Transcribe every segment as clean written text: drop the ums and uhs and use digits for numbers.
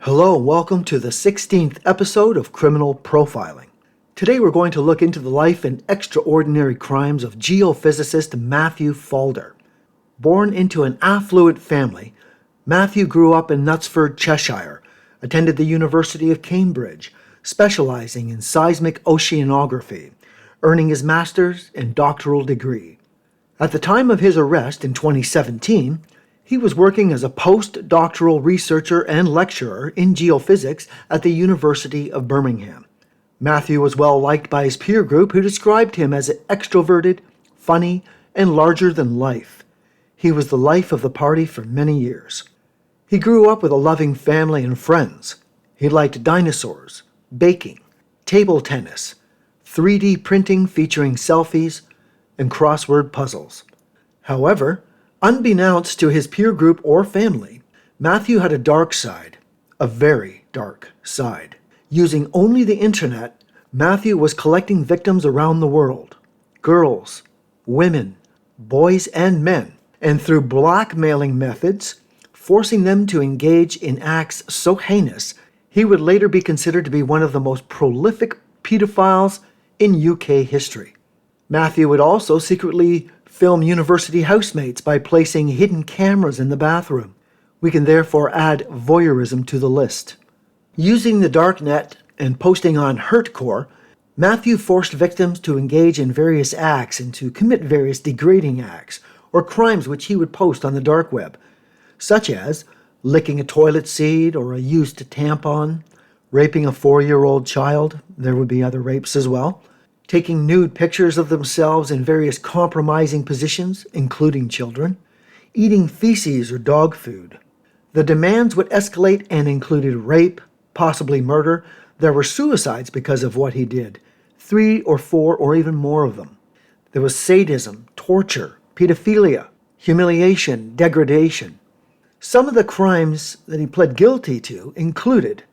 Hello, welcome to the 16th episode of Criminal Profiling. Today we're going to look into the life and extraordinary crimes of geophysicist Matthew Falder. Born into an affluent family, Matthew grew up in Knutsford, Cheshire, attended the University of Cambridge, specializing in seismic oceanography, earning his master's and doctoral degree. At the time of his arrest in 2017, he was working as a postdoctoral researcher and lecturer in geophysics at the University of Birmingham. Matthew was well liked by his peer group, who described him as extroverted, funny, and larger than life. He was the life of the party for many years. He grew up with a loving family and friends. He liked dinosaurs, baking, table tennis, 3D printing featuring selfies, and crossword puzzles. However, unbeknownst to his peer group or family, Matthew had a dark side, a very dark side. Using only the internet, Matthew was collecting victims around the world, girls, women, boys, and men, and through blackmailing methods, forcing them to engage in acts so heinous, he would later be considered to be one of the most prolific pedophiles in UK history. Matthew would also secretly film university housemates by placing hidden cameras in the bathroom. We can therefore add voyeurism to the list. Using the darknet and posting on Hurtcore, Matthew forced victims to engage in various acts and to commit various degrading acts or crimes which he would post on the dark web, such as licking a toilet seat or a used tampon, raping a 4-year-old child, there would be other rapes as well, taking nude pictures of themselves in various compromising positions, including children, eating feces or dog food. The demands would escalate and included rape, possibly murder. There were suicides because of what he did, 3 or 4 or even more of them. There was sadism, torture, pedophilia, humiliation, degradation. Some of the crimes that he pled guilty to included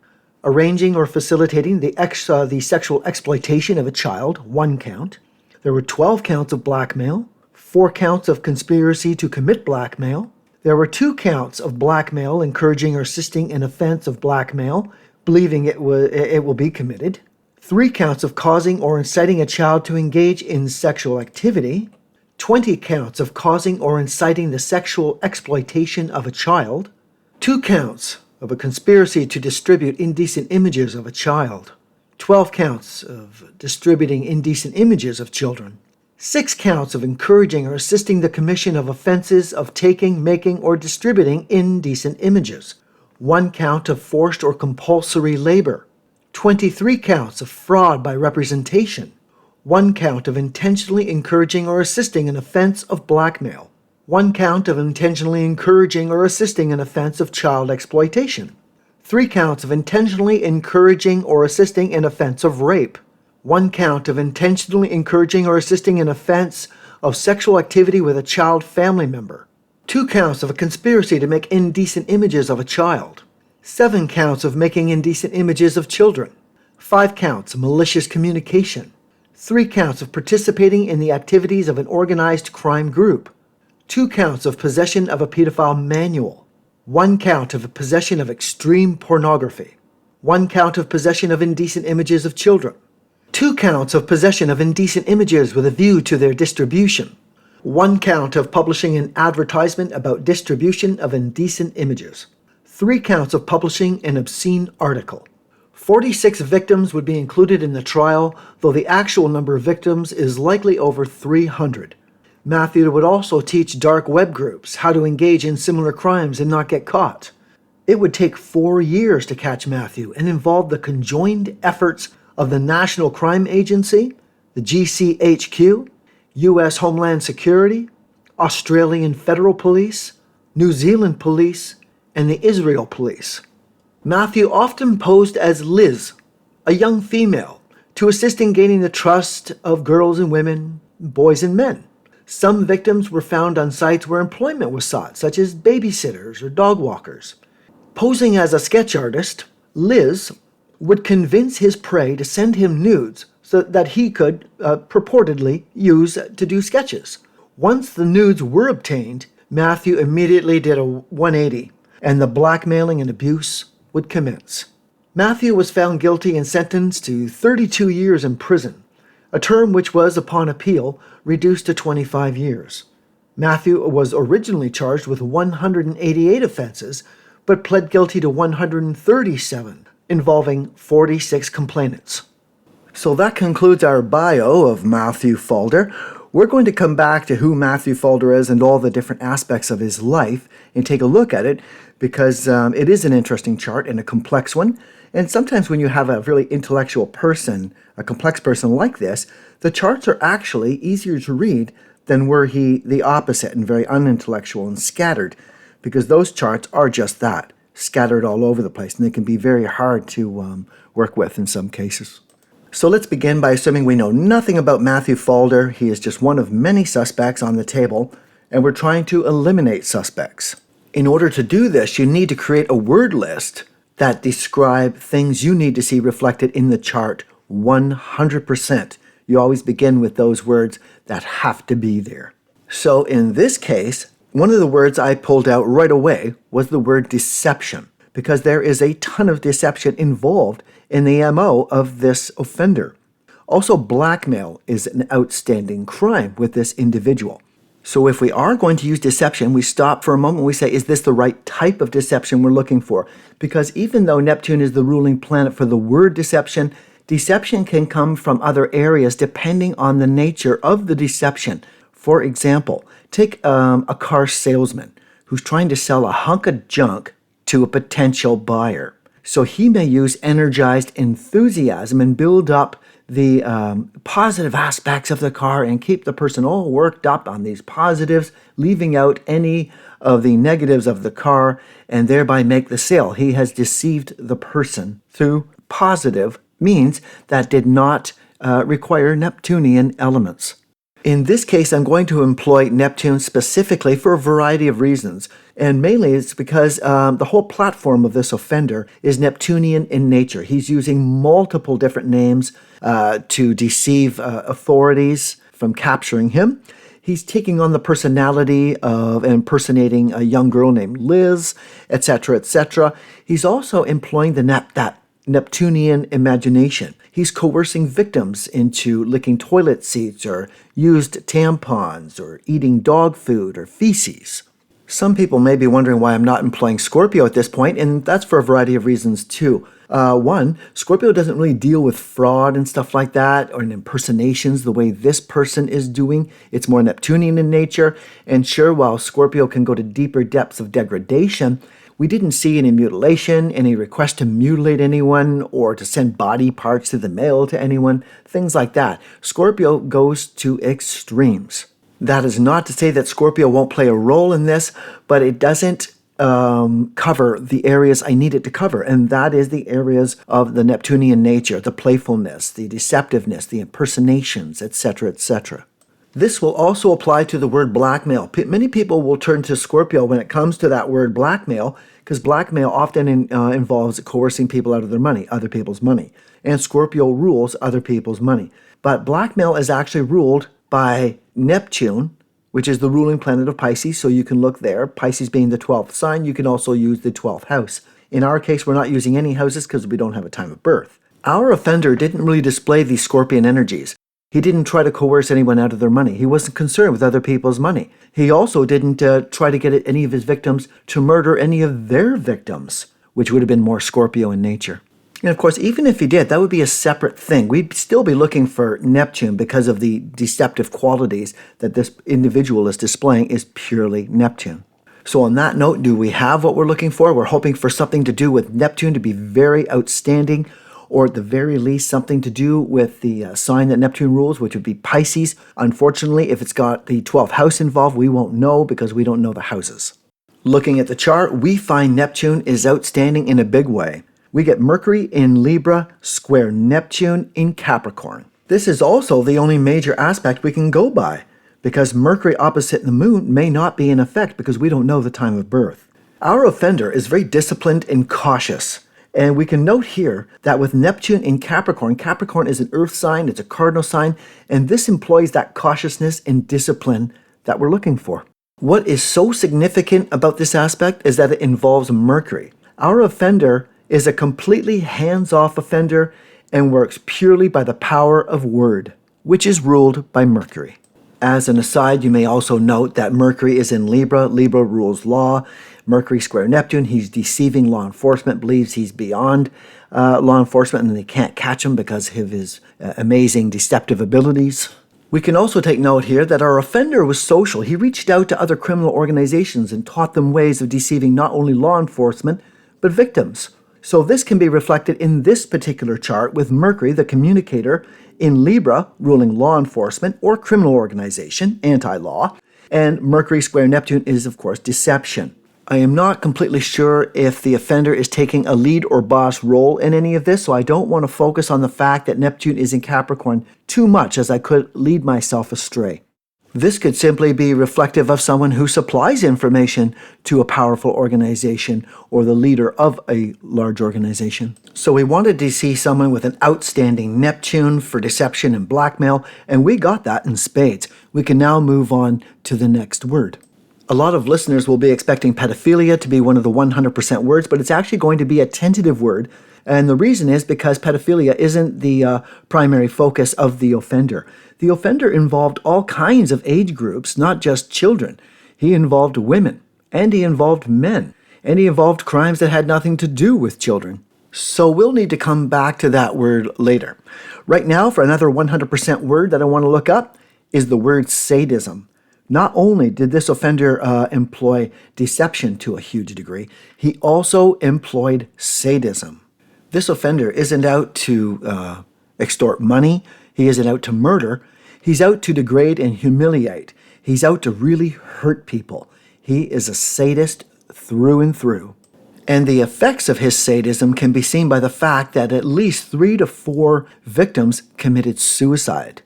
arranging or facilitating the sexual exploitation of a child, 1 count. There were 12 counts of blackmail, 4 counts of conspiracy to commit blackmail. There were 2 counts of blackmail, encouraging or assisting an offense of blackmail, believing it will be committed. 3 counts of causing or inciting a child to engage in sexual activity. 20 counts of causing or inciting the sexual exploitation of a child. 2 counts of a conspiracy to distribute indecent images of a child, 12 counts of distributing indecent images of children, 6 counts of encouraging or assisting the commission of offenses of taking, making, or distributing indecent images, 1 count of forced or compulsory labor, 23 counts of fraud by representation, 1 count of intentionally encouraging or assisting an offense of blackmail, 1 count of intentionally encouraging or assisting an offense of child exploitation, 3 counts of intentionally encouraging or assisting an offense of rape, 1 count of intentionally encouraging or assisting an offense of sexual activity with a child family member, 2 counts of a conspiracy to make indecent images of a child, 7 counts of making indecent images of children, 5 counts of malicious communication, 3 counts of participating in the activities of an organized crime group, 2 counts of possession of a pedophile manual, 1 count of possession of extreme pornography, 1 count of possession of indecent images of children, 2 counts of possession of indecent images with a view to their distribution, 1 count of publishing an advertisement about distribution of indecent images, 3 counts of publishing an obscene article. 46 victims would be included in the trial, though the actual number of victims is likely over 300. Matthew would also teach dark web groups how to engage in similar crimes and not get caught. It would take 4 years to catch Matthew and involved the conjoined efforts of the National Crime Agency, the GCHQ, U.S. Homeland Security, Australian Federal Police, New Zealand Police, and the Israel Police. Matthew often posed as Liz, a young female, to assist in gaining the trust of girls and women, boys and men. Some victims were found on sites where employment was sought, such as babysitters or dog walkers. Posing as a sketch artist, Liz would convince his prey to send him nudes so that he could purportedly use to do sketches. Once the nudes were obtained, Matthew immediately did a 180, and the blackmailing and abuse would commence. Matthew was found guilty and sentenced to 32 years in prison, a term which was, upon appeal, reduced to 25 years. Matthew was originally charged with 188 offenses, but pled guilty to 137, involving 46 complainants. So that concludes our bio of Matthew Falder. We're going to come back to who Matthew Falder is and all the different aspects of his life and take a look at it because it is an interesting chart and a complex one. And sometimes when you have a really intellectual person, a complex person like this, the charts are actually easier to read than were he the opposite and very unintellectual and scattered, because those charts are just that, scattered all over the place, and they can be very hard to work with in some cases. So let's begin by assuming we know nothing about Matthew Falder. He is just one of many suspects on the table, and we're trying to eliminate suspects. In order to do this, you need to create a word list that describe things you need to see reflected in the chart 100%. You always begin with those words that have to be there. So in this case, one of the words I pulled out right away was the word deception, because there is a ton of deception involved in the MO of this offender. Also, blackmail is an outstanding crime with this individual. So if we are going to use deception, we stop for a moment and we say, is this the right type of deception we're looking for? Because even though Neptune is the ruling planet for the word deception, deception can come from other areas depending on the nature of the deception. For example, take a car salesman who's trying to sell a hunk of junk to a potential buyer. So he may use energized enthusiasm and build up the positive aspects of the car and keep the person all worked up on these positives, leaving out any of the negatives of the car, and thereby make the sale. He has deceived the person through positive means that did not require Neptunian elements. In this case, I'm going to employ Neptune specifically for a variety of reasons. And mainly it's because the whole platform of this offender is Neptunian in nature. He's using multiple different names to deceive authorities from capturing him. He's taking on the personality of impersonating a young girl named Liz, etc., etc. He's also employing that Neptunian imagination. He's coercing victims into licking toilet seats or used tampons or eating dog food or feces. Some people may be wondering why I'm not employing Scorpio at this point, and that's for a variety of reasons too. One, Scorpio doesn't really deal with fraud and stuff like that, or in impersonations the way this person is doing. It's more Neptunian in nature, and sure, while Scorpio can go to deeper depths of degradation, we didn't see any mutilation, any request to mutilate anyone, or to send body parts to the mail to anyone, things like that. Scorpio goes to extremes. That is not to say that Scorpio won't play a role in this, but it doesn't cover the areas I need it to cover, and that is the areas of the Neptunian nature, the playfulness, the deceptiveness, the impersonations, etc., etc. This will also apply to the word blackmail. Many people will turn to Scorpio when it comes to that word blackmail, because blackmail often involves coercing people out of their money, other people's money. And Scorpio rules other people's money. But blackmail is actually ruled by Neptune, which is the ruling planet of Pisces, so you can look there. Pisces being the 12th sign, you can also use the 12th house. In our case, we're not using any houses because we don't have a time of birth. Our offender didn't really display these Scorpion energies. He didn't try to coerce anyone out of their money. He wasn't concerned with other people's money. He also didn't try to get any of his victims to murder any of their victims, which would have been more Scorpio in nature. And of course, even if he did, that would be a separate thing. We'd still be looking for Neptune because of the deceptive qualities that this individual is displaying is purely Neptune. So on that note, do we have what we're looking for? We're hoping for something to do with Neptune to be very outstanding, or at the very least something to do with the sign that Neptune rules, which would be Pisces. Unfortunately, if it's got the 12th house involved, we won't know because we don't know the houses. Looking at the chart, we find Neptune is outstanding in a big way. We get Mercury in Libra square Neptune in Capricorn. This is also the only major aspect we can go by, because Mercury opposite the moon may not be in effect because we don't know the time of birth. Our offender is very disciplined and cautious. And we can note here that with Neptune in Capricorn, Capricorn is an earth sign, it's a cardinal sign, and this employs that cautiousness and discipline that we're looking for. What is so significant about this aspect is that it involves Mercury. Our offender is a completely hands-off offender and works purely by the power of word, which is ruled by Mercury. As an aside, you may also note that Mercury is in Libra. Libra rules law. Mercury square Neptune, he's deceiving law enforcement, believes he's beyond law enforcement and they can't catch him because of his amazing deceptive abilities. We can also take note here that our offender was social. He reached out to other criminal organizations and taught them ways of deceiving not only law enforcement, but victims. So this can be reflected in this particular chart with Mercury, the communicator, in Libra, ruling law enforcement or criminal organization, anti-law, and Mercury square Neptune is, of course, deception. I am not completely sure if the offender is taking a lead or boss role in any of this, so I don't want to focus on the fact that Neptune is in Capricorn too much, as I could lead myself astray. This could simply be reflective of someone who supplies information to a powerful organization or the leader of a large organization. So we wanted to see someone with an outstanding Neptune for deception and blackmail, and we got that in spades. We can now move on to the next word. A lot of listeners will be expecting pedophilia to be one of the 100% words, but it's actually going to be a tentative word. And the reason is because pedophilia isn't the primary focus of the offender. The offender involved all kinds of age groups, not just children. He involved women, and he involved men, and he involved crimes that had nothing to do with children. So we'll need to come back to that word later. Right now, for another 100% word that I want to look up is the word sadism. Not only did this offender employ deception to a huge degree, he also employed sadism. This offender isn't out to extort money. He isn't out to murder. He's out to degrade and humiliate. He's out to really hurt people. He is a sadist through and through. And the effects of his sadism can be seen by the fact that at least 3 to 4 victims committed suicide.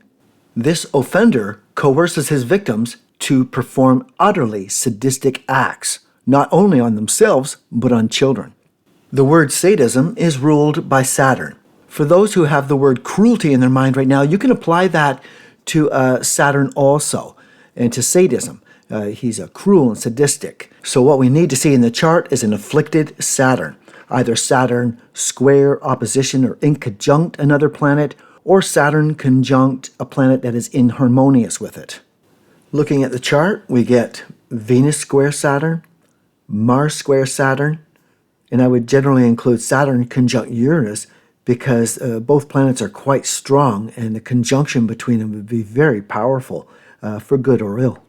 This offender coerces his victims to perform utterly sadistic acts, not only on themselves, but on children. The word sadism is ruled by Saturn. For those who have the word cruelty in their mind right now, you can apply that to Saturn also, and to sadism. He's a cruel and sadistic. So what we need to see in the chart is an afflicted Saturn. Either Saturn square, opposition, or inconjunct another planet, or Saturn conjunct a planet that is inharmonious with it. Looking at the chart, we get Venus square Saturn, Mars square Saturn, and I would generally include Saturn conjunct Uranus because both planets are quite strong and the conjunction between them would be very powerful for good or ill.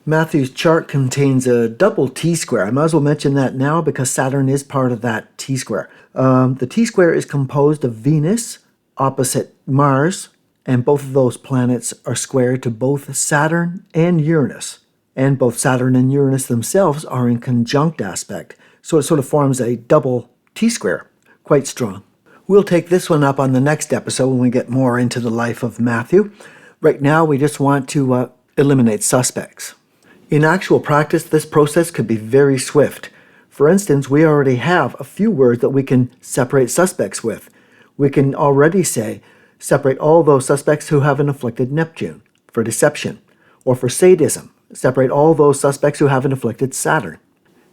Matthew's chart contains a double T-square. I might as well mention that now because Saturn is part of that T-square. The T-square is composed of Venus opposite Mars, and both of those planets are square to both Saturn and Uranus. And both Saturn and Uranus themselves are in conjunct aspect. So it sort of forms a double T-square. Quite strong. We'll take this one up on the next episode when we get more into the life of Matthew. Right now, we just want to eliminate suspects. In actual practice, this process could be very swift. For instance, we already have a few words that we can separate suspects with. We can already say, separate all those suspects who have an afflicted Neptune for deception, or for sadism, separate all those suspects who have an afflicted Saturn.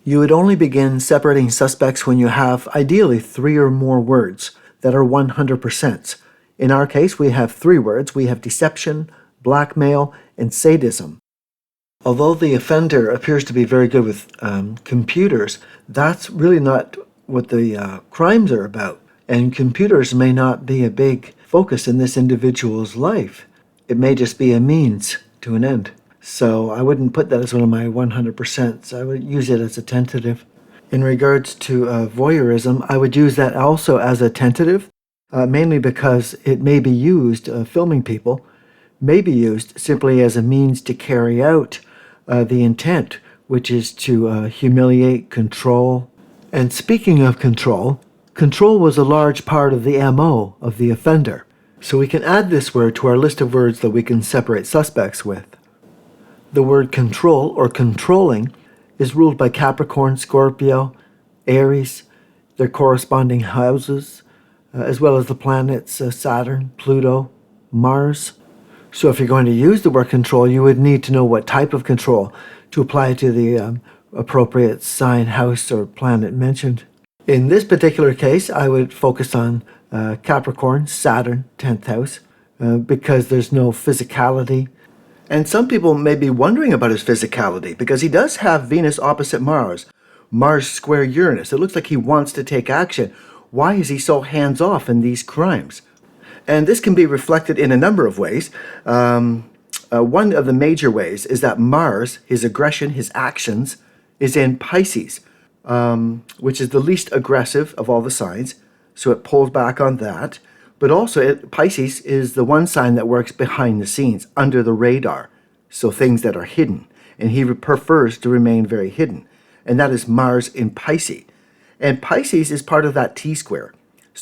You would only begin separating suspects when you have ideally 3 or more words that are 100%. In our case, we have 3 words. We have deception, blackmail, and sadism. Although the offender appears to be very good with computers, that's really not what the crimes are about. And computers may not be a big focus in this individual's life. It may just be a means to an end. So I wouldn't put that as one of my 100%. I would use it as a tentative. In regards to voyeurism, I would use that also as a tentative, mainly because it may be used, filming people, may be used simply as a means to carry out the intent, which is to humiliate, control. And speaking of control, control was a large part of the MO of the offender. So we can add this word to our list of words that we can separate suspects with. The word control or controlling is ruled by Capricorn, Scorpio, Aries, their corresponding houses, as well as the planets Saturn, Pluto, Mars. So if you're going to use the word control, you would need to know what type of control to apply to the appropriate sign, house, or planet mentioned. In this particular case, I would focus on Capricorn, Saturn, 10th house, because there's no physicality. And some people may be wondering about his physicality because he does have Venus opposite Mars, Mars square Uranus. It looks like he wants to take action. Why is he so hands-off in these crimes? And this can be reflected in a number of ways. One of the major ways is that Mars, his aggression, his actions, is in Pisces, which is the least aggressive of all the signs. So it pulls back on that. But also, Pisces is the one sign that works behind the scenes, under the radar. So things that are hidden. And he prefers to remain very hidden. And that is Mars in Pisces. And Pisces is part of that T-square.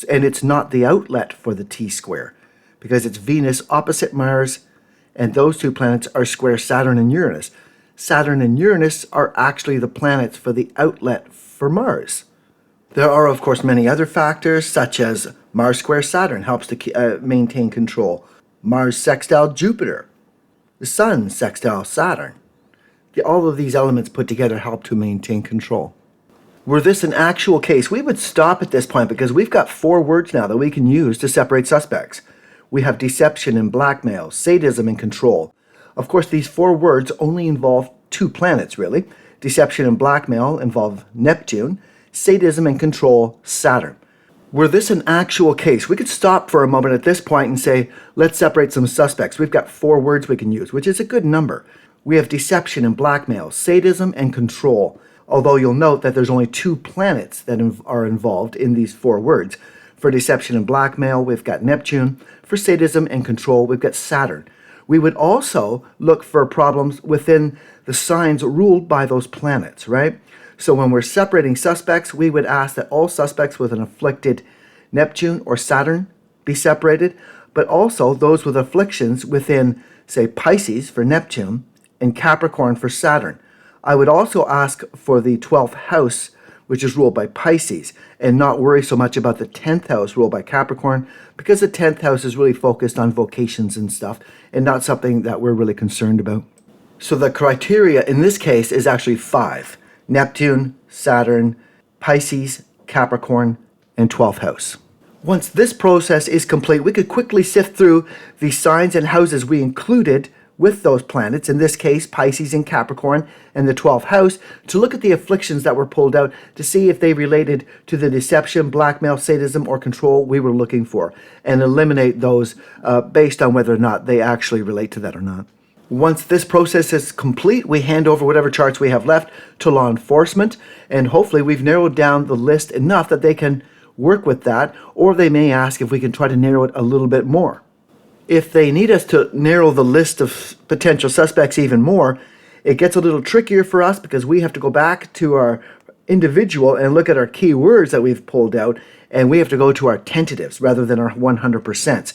And it's not the outlet for the T-square, because it's Venus opposite Mars, and those two planets are square Saturn and Uranus. Saturn and Uranus are actually the planets for the outlet for Mars. There are, of course, many other factors, such as Mars square Saturn helps to maintain control. Mars sextile Jupiter. The Sun sextile Saturn. All of these elements put together help to maintain control. Were this an actual case, we would stop at this point because we've got 4 words now that we can use to separate suspects. We have deception and blackmail, sadism and control. Of course, these 4 words only involve 2 planets, really. Deception and blackmail involve Neptune, sadism and control, Saturn. Were this an actual case, we could stop for a moment at this point and say, let's separate some suspects. We've got 4 words we can use, which is a good number. We have deception and blackmail, sadism and control. Although you'll note that there's only 2 planets that are involved in these 4 words. For deception and blackmail, we've got Neptune. For sadism and control, we've got Saturn. We would also look for problems within the signs ruled by those planets, right? So when we're separating suspects, we would ask that all suspects with an afflicted Neptune or Saturn be separated, but also those with afflictions within, say, Pisces for Neptune and Capricorn for Saturn. I would also ask for the 12th house, which is ruled by Pisces, and not worry so much about the 10th house ruled by Capricorn, because the 10th house is really focused on vocations and stuff, and not something that we're really concerned about. So the criteria in this case is actually 5. Neptune, Saturn, Pisces, Capricorn, and 12th house. Once this process is complete, we could quickly sift through the signs and houses we included with those planets, in this case Pisces and Capricorn and the 12th house, to look at the afflictions that were pulled out to see if they related to the deception, blackmail, sadism, or control we were looking for, and eliminate those based on whether or not they actually relate to that or not. Once this process is complete, we hand over whatever charts we have left to law enforcement, and hopefully we've narrowed down the list enough that they can work with that, or they may ask if we can try to narrow it a little bit more. If they need us to narrow the list of potential suspects even more, it gets a little trickier for us because we have to go back to our individual and look at our key words that we've pulled out, and we have to go to our tentatives rather than our 100%.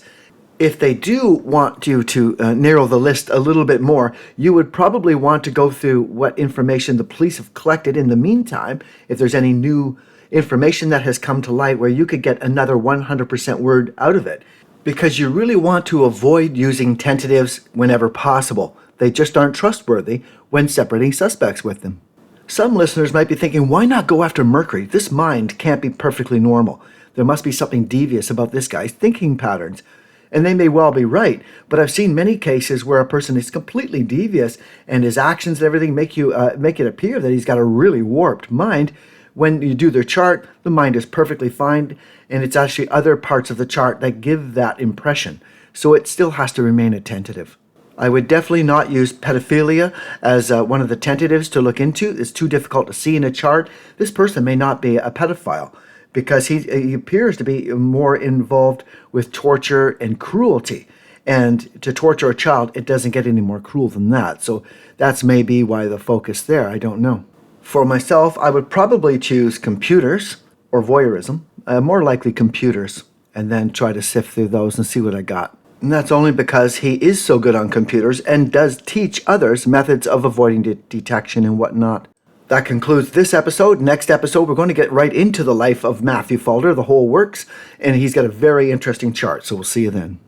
If they do want you to narrow the list a little bit more, you would probably want to go through what information the police have collected in the meantime, if there's any new information that has come to light where you could get another 100% word out of it. Because you really want to avoid using tentatives whenever possible. They just aren't trustworthy when separating suspects with them. Some listeners might be thinking, why not go after Mercury? This mind can't be perfectly normal. There must be something devious about this guy's thinking patterns. And they may well be right, but I've seen many cases where a person is completely devious and his actions and everything make it appear that he's got a really warped mind. When you do their chart, the mind is perfectly fine, and it's actually other parts of the chart that give that impression. So it still has to remain a tentative. I would definitely not use pedophilia as one of the tentatives to look into. It's too difficult to see in a chart. This person may not be a pedophile because he appears to be more involved with torture and cruelty. And to torture a child, it doesn't get any more cruel than that. So that's maybe why the focus there. I don't know. For myself, I would probably choose computers or voyeurism, more likely computers, and then try to sift through those and see what I got. And that's only because he is so good on computers and does teach others methods of avoiding detection and whatnot. That concludes this episode. Next episode, we're going to get right into the life of Matthew Falder, the whole works, and he's got a very interesting chart, so we'll see you then.